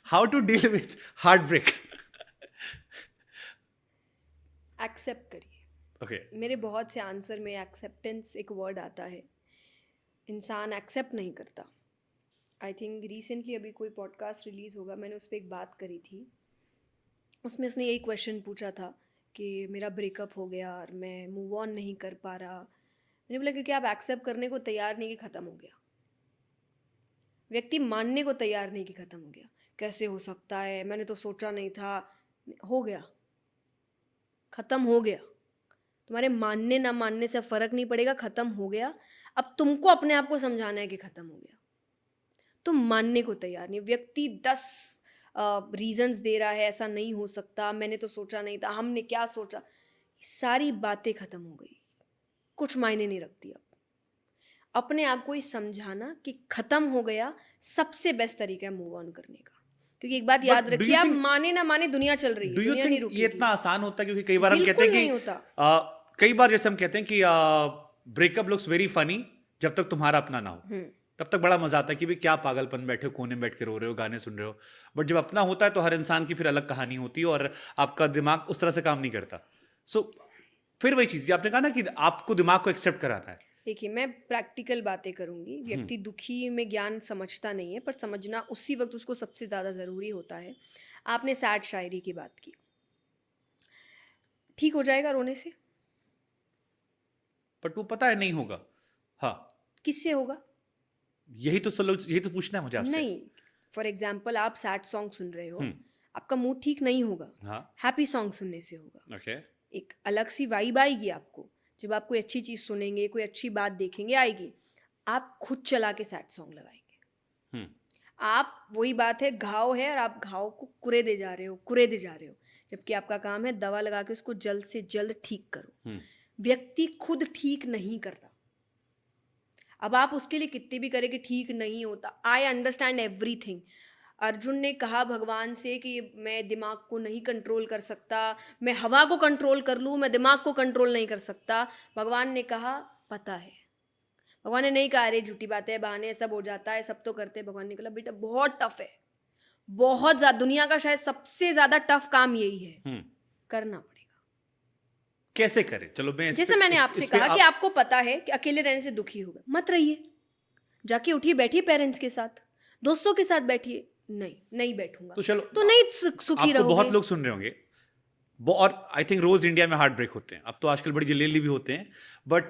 How to deal with heartbreak? Accept करिए। Okay, मेरे बहुत से आंसर में एक्सेप्टेंस एक वर्ड आता है, इंसान एक्सेप्ट नहीं करता। आई थिंक रिसेंटली अभी कोई पॉडकास्ट रिलीज़ होगा, मैंने उस पर एक बात करी थी। उसमें उसने यही क्वेश्चन पूछा था कि मेरा ब्रेकअप हो गया और मैं मूव ऑन नहीं कर पा रहा। मैंने बोला क्योंकि आप एक्सेप्ट करने को तैयार नहीं कि ख़त्म हो गया। व्यक्ति मानने को तैयार नहीं कि ख़त्म हो गया। कैसे हो सकता है, मैंने तो सोचा नहीं था। हो गया, ख़त्म हो गया। तुम्हारे मानने ना मानने से फ़र्क नहीं पड़ेगा, ख़त्म हो गया। अब तुमको अपने आप को समझाना है कि ख़त्म हो गया। तुम मानने को तैयार नहीं। व्यक्ति 10 रीजंस दे रहा है, ऐसा नहीं हो सकता, मैंने तो सोचा नहीं था, हमने क्या सोचा। सारी बातें ख़त्म हो गई, कुछ मायने नहीं रखती। अब अपने आप को ही समझाना कि ख़त्म हो गया सबसे बेस्ट तरीका है मूव ऑन करने का। क्योंकि एक बात याद बट डू रखिए, यू आप थिंक, माने ना माने दुनिया चल रही है, डू यू दुनिया नहीं थिंक ये इतना रुकेगी। आसान होता है? क्योंकि कई बार हम कहते बिल्कुल हैं नहीं कि होता। कई बार जैसे हम कहते हैं कि ब्रेकअप लुक्स वेरी फनी जब तक तुम्हारा अपना ना हो, तब तक बड़ा मजा आता है कि भाई क्या पागलपन, बैठे हो कोने में बैठ के रो रहे हो, गाने सुन रहे हो। बट जब अपना होता है तो हर इंसान की फिर अलग कहानी होती है और आपका दिमाग उस तरह से काम नहीं करता। सो फिर वही चीज आपने कहा ना कि आपको दिमाग को एक्सेप्ट कराना है। देखिए, मैं प्रैक्टिकल बातें करूंगी। व्यक्ति दुखी में ज्ञान समझता नहीं है, पर समझना उसी वक्त उसको सबसे ज़्यादा ज़रूरी होता है। आपने सैड शायरी की बात की, ठीक हो जाएगा रोने से? बट वो पता है नहीं होगा। हाँ, किससे होगा? यही तो सब लोग, यही तो पूछना है मुझे आपसे। नहीं। फॉर एग्जाम्पल, आप सैड सॉन्ग सुन रहे हो, हम्म। आपका मूड ठीक नहीं होगा। हाँ। हैप्पी सॉन्ग सुनने से होगा। ओके। एक अलग सी वाइब आएगी आपको। जब आप कोई अच्छी चीज़ सुनेंगे, कोई अच्छी बात देखेंगे, आएगी। आप खुद चला के सैड सॉन्ग लगाएंगे। हम्म। आप, वही बात है, घाव है और आप घाव को कुरेदे जा रहे हो, कुरेदे जा रहे हो, जबकि आपका काम है दवा लगा के उसको जल्द से जल्द ठीक करो। हम्म। व्यक्ति खुद ठीक नहीं कर रहा। अब आप उसके लिए कितने भी करें कि ठीक नहीं होता। I understand everything. अर्जुन ने कहा भगवान से कि मैं दिमाग को नहीं कंट्रोल कर सकता, मैं हवा को कंट्रोल कर लूँ, मैं दिमाग को कंट्रोल नहीं कर सकता। भगवान ने कहा पता है। भगवान ने नहीं कहा अरे झूठी बात है, बहाने, सब हो जाता है, सब तो करते हैं। भगवान ने कहा बेटा बहुत टफ है, बहुत ज़्यादा, दुनिया का शायद सबसे ज़्यादा टफ काम यही है, करना पड़ेगा। कैसे करें? चलो मैं जैसे मैंने आपसे कहा कि आपको पता है कि अकेले रहने से दुखी होगा, मत रहिए। जाके उठिए, बैठिए पेरेंट्स के साथ, दोस्तों के साथ बैठिए। नहीं, नहीं बैठूंगा तो चलो, तो नहीं सुखी आपको बहुत रहोगे। लोग सुन रहे होंगे, और आई थिंक रोज इंडिया में हार्ट ब्रेक होते हैं, अब तो आजकल बड़ी जल्दी भी होते हैं। बट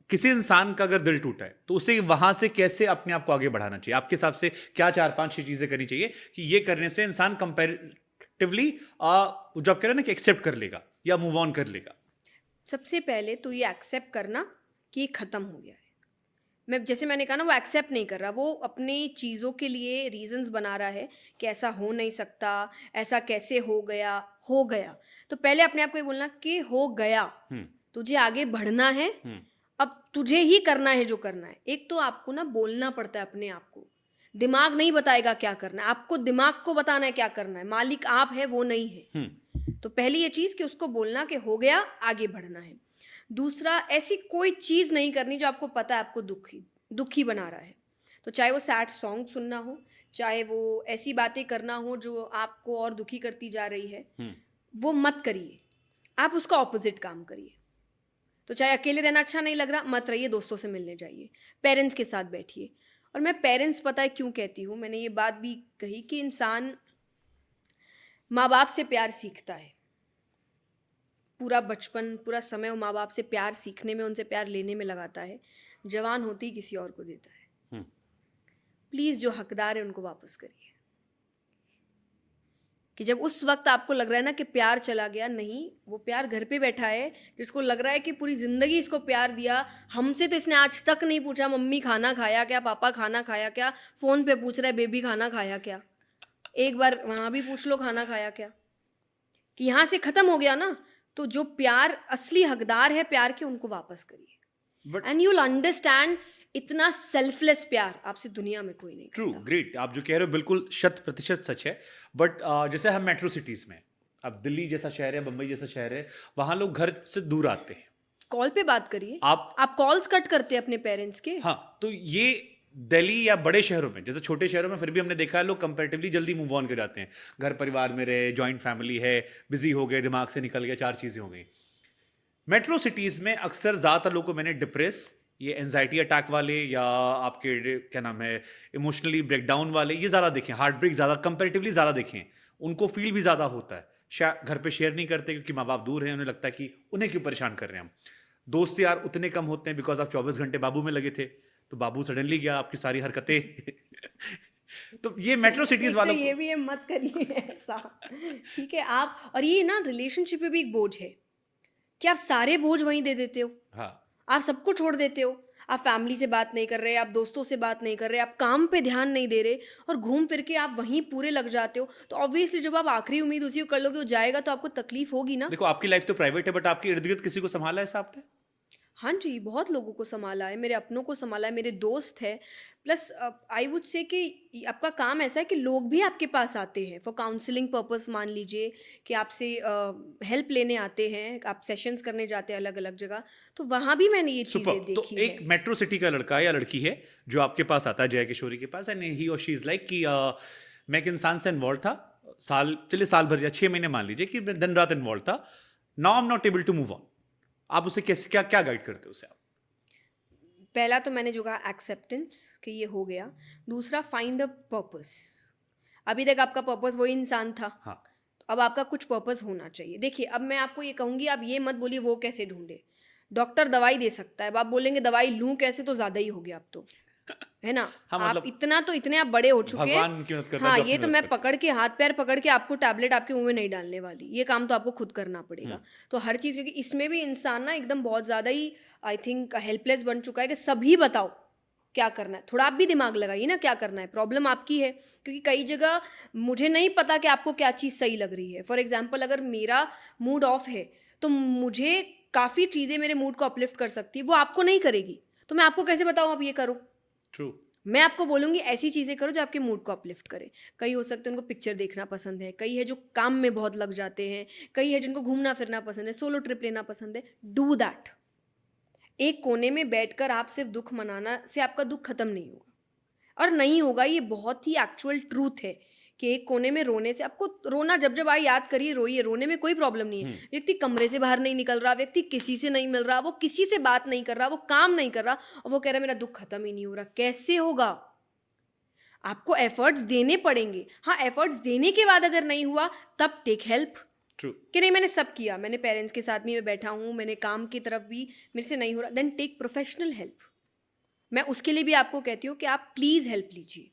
किसी इंसान का अगर दिल टूटा है तो उसे वहां से कैसे अपने आप को आगे बढ़ाना चाहिए? आपके हिसाब से क्या 4-5 चीजें करनी चाहिए कि ये करने से इंसान कंपेरेटिवली जो आप कह रहे हैं ना कि एक्सेप्ट कर लेगा या मूव ऑन कर लेगा? सबसे पहले तो ये एक्सेप्ट करना कि ये ख़त्म हो गया है। मैं, जैसे मैंने कहा ना, वो एक्सेप्ट नहीं कर रहा, वो अपनी चीज़ों के लिए रीजंस बना रहा है कि ऐसा हो नहीं सकता, ऐसा कैसे हो गया। हो गया तो पहले अपने आप को ये बोलना कि हो गया, तुझे आगे बढ़ना है, अब तुझे ही करना है जो करना है। एक तो आपको ना बोलना पड़ता है अपने आप को। दिमाग नहीं बताएगा क्या करना है, आपको दिमाग को बताना है क्या करना है। मालिक आप है, वो नहीं है। तो पहली ये चीज़ कि उसको बोलना कि हो गया, आगे बढ़ना है। दूसरा, ऐसी कोई चीज़ नहीं करनी जो आपको पता है आपको दुखी दुखी बना रहा है। तो चाहे वो सैड सॉन्ग सुनना हो, चाहे वो ऐसी बातें करना हो जो आपको और दुखी करती जा रही है, वो मत करिए। आप उसका ऑपोजिट काम करिए। तो चाहे अकेले रहना अच्छा नहीं लग रहा, मत रहिए, दोस्तों से मिलने जाइए, पेरेंट्स के साथ बैठिए। और मैं पेरेंट्स पता है क्यों कहती हूँ, मैंने ये बात भी कही कि इंसान माँ बाप से प्यार सीखता है। पूरा बचपन, पूरा समय वो माँ बाप से प्यार सीखने में, उनसे प्यार लेने में लगाता है। जवान होते ही किसी और को देता है। प्लीज़ जो हकदार है उनको वापस करिए। कि जब उस वक्त आपको लग रहा है ना कि प्यार चला गया, नहीं, वो प्यार घर पे बैठा है, जिसको लग रहा है कि पूरी ज़िंदगी इसको प्यार दिया, हमसे तो इसने आज तक नहीं पूछा मम्मी खाना खाया क्या, पापा खाना खाया क्या, फ़ोन पे पूछ रहा है बेबी खाना खाया क्या। एक बार वहाँ भी पूछ लो खाना खाया क्या। कि यहाँ से ख़त्म हो गया ना, तो जो प्यार असली हकदार है प्यार के, उनको वापस करिए। एंड यू विल अंडरस्टैंड, इतना सेल्फलेस प्यार आपसे दुनिया में कोई नहीं करता। True, great. आप जो कह रहे हो बिल्कुल 100% सच है। बट जैसे हम मेट्रो सिटीज में, अब दिल्ली जैसा शहर है, बंबई जैसा शहर है, वहां लोग घर से दूर आते हैं। कॉल पे बात करिए। आप कॉल्स कट करते हैं अपने पेरेंट्स के। हाँ, तो ये दिल्ली या बड़े शहरों में, जैसे छोटे शहरों में फिर भी हमने देखा है लोग कंपैरेटिवली जल्दी मूव ऑन कर जाते हैं, घर परिवार में रहे, जॉइंट फैमिली है, बिजी हो गए, दिमाग से निकल गया, 4 चीजें हो गई। मेट्रो सिटीज में अक्सर ज्यादातर लोगों को मैंने डिप्रेस, ये एंजाइटी अटैक वाले या आपके क्या नाम है इमोशनली ब्रेकडाउन वाले, ये ज्यादा देखे, हार्ट ब्रेक ज्यादा कंपैरेटिवली ज्यादा देखे, उनको फील भी ज्यादा होता है। घर पे शेयर नहीं करते क्योंकि माँ बाप दूर हैं, उन्हें लगता है कि उन्हें क्यों परेशान कर रहे हैं हम। दोस्त यार उतने कम होते हैं बिकॉज आप 24 घंटे बाबू में लगे थे, तो बाबू सडनली गया, आपकी सारी हरकतें तो ये मेट्रो सिटीज एक तो वालों ये भी है, मत करिए ऐसा, ठीक है आप। और ये ना रिलेशनशिप में भी एक बोझ है कि आप सारे बोझ वहीं दे देते हो, हाँ आप सबको छोड़ देते हो, आप फैमिली से बात नहीं कर रहे, आप दोस्तों से बात नहीं कर रहे, आप काम पे ध्यान नहीं दे रहे, और घूम फिर के आप वहीं पूरे लग जाते हो। तो ऑब्वियसली जब आप आखिरी उम्मीद उसी को कर लोगे, वो जाएगा तो आपको तकलीफ होगी ना। देखो आपकी लाइफ तो प्राइवेट है, बट आपके इर्द गिर्द किसी को संभाला है ऐसा आपने? हाँ जी, बहुत लोगों को सँभाला है, मेरे अपनों को सँभाला है, मेरे दोस्त हैं। प्लस आई वुड से कि आपका काम ऐसा है कि लोग भी आपके पास आते हैं फॉर काउंसलिंग पर्पस। मान लीजिए कि आपसे हेल्प लेने आते हैं, आप सेशंस करने जाते हैं अलग-अलग जगह, तो वहाँ भी मैंने ये सुपर। चीज़ें तो देखी एक हैं। मेट्रो सिटी का लड़का है या लड़की है जो आपके पास आता है, जय किशोरी के पास, एंड ही और शी इज लाइक कि मैं एक इंसान से इन्वॉल्व था, साल भर या 6 महीने मान लीजिए कि मैं दिन रात इन्वॉल्व था, now I am not able to move on. आप उसे कैसे क्या क्या गाइड करते हो उसे आप? पहला तो मैंने जो कहा एक्सेप्टेंस कि ये हो गया। दूसरा फाइंड अ पर्पस। अभी तक आपका पर्पस वही इंसान था, हाँ अब आपका कुछ पर्पस होना चाहिए। देखिए अब मैं आपको ये कहूँगी, आप ये मत बोलिए वो कैसे ढूंढे। डॉक्टर दवाई दे सकता है, अब आप बोलेंगे दवाई लूँ कैसे, तो ज़्यादा ही हो गया अब तो, है ना। हाँ आप मतलब इतने आप बड़े हो चुके हैं। भगवान की मदद करता है हाँ, जो ये अपनी तो मदद मैं करता पकड़ के हाथ पैर पकड़ के आपको टैबलेट आपके मुंह में नहीं डालने वाली, ये काम तो आपको खुद करना है। पड़ेगा। तो हर चीज़, क्योंकि इसमें भी इंसान ना एकदम बहुत ज़्यादा ही आई थिंक हेल्पलेस बन चुका है कि सभी बताओ क्या करना है। थोड़ा आप भी दिमाग लगाइए ना, क्या करना है, प्रॉब्लम आपकी है। क्योंकि कई जगह मुझे नहीं पता कि आपको क्या चीज़ सही लग रही है। फॉर एग्जाम्पल अगर मेरा मूड ऑफ है तो मुझे काफ़ी चीज़ें मेरे मूड को अपलिफ्ट कर सकती है, वो आपको नहीं करेगी। तो मैं आपको कैसे बताऊँ आप ये करो। ट्रू। मैं आपको बोलूँगी ऐसी चीज़ें करो जो आपके मूड को अपलिफ्ट करे। कई हो सकते हैं उनको पिक्चर देखना पसंद है, कई है जो काम में बहुत लग जाते हैं, कई है जिनको घूमना फिरना पसंद है, सोलो ट्रिप लेना पसंद है। Do that. एक कोने में बैठकर आप सिर्फ दुख मनाना से आपका दुख खत्म नहीं होगा, और नहीं होगा, ये बहुत ही एक्चुअल ट्रूथ है कि एक कोने में रोने से आपको, रोना जब जब आए याद करिए, रोइए, रोने में कोई प्रॉब्लम नहीं है। व्यक्ति कमरे से बाहर नहीं निकल रहा, व्यक्ति किसी से नहीं मिल रहा, वो किसी से बात नहीं कर रहा, वो काम नहीं कर रहा, और वो कह रहा है मेरा दुख खत्म ही नहीं हो रहा। कैसे होगा? आपको एफर्ट्स देने पड़ेंगे। हाँ, एफर्ट्स देने के बाद अगर नहीं हुआ तब टेक हेल्प। ट्रू। कि नहीं मैंने सब किया, मैंने पेरेंट्स के साथ भी मैं बैठा हूँ, मैंने काम की तरफ भी, मेरे से नहीं हो रहा, देन टेक प्रोफेशनल हेल्प। मैं उसके लिए भी आपको कहती हूँ कि आप प्लीज़ हेल्प लीजिए।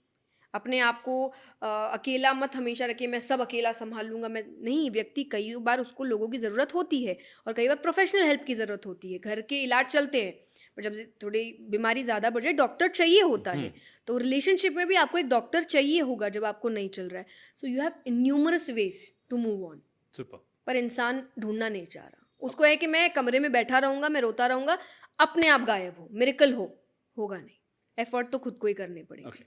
अपने आप को अकेला मत हमेशा रखिए, मैं सब अकेला संभाल लूँगा। मैं नहीं, व्यक्ति कई बार उसको लोगों की ज़रूरत होती है, और कई बार प्रोफेशनल हेल्प की ज़रूरत होती है। घर के इलाज चलते हैं, पर जब थोड़ी बीमारी ज़्यादा बढ़ जाए डॉक्टर चाहिए होता है। तो रिलेशनशिप में भी आपको एक डॉक्टर चाहिए होगा जब आपको नहीं चल रहा है। So you have numerous ways to move on. Super. पर इंसान ढूंढना नहीं चाह रहा, उसको है कि मैं कमरे में बैठा रहूँगा, मैं रोता रहूँगा, अपने आप गायब हो, मिरेकल होगा नहीं। एफर्ट तो खुद को ही करने पड़ेंगे। ओके।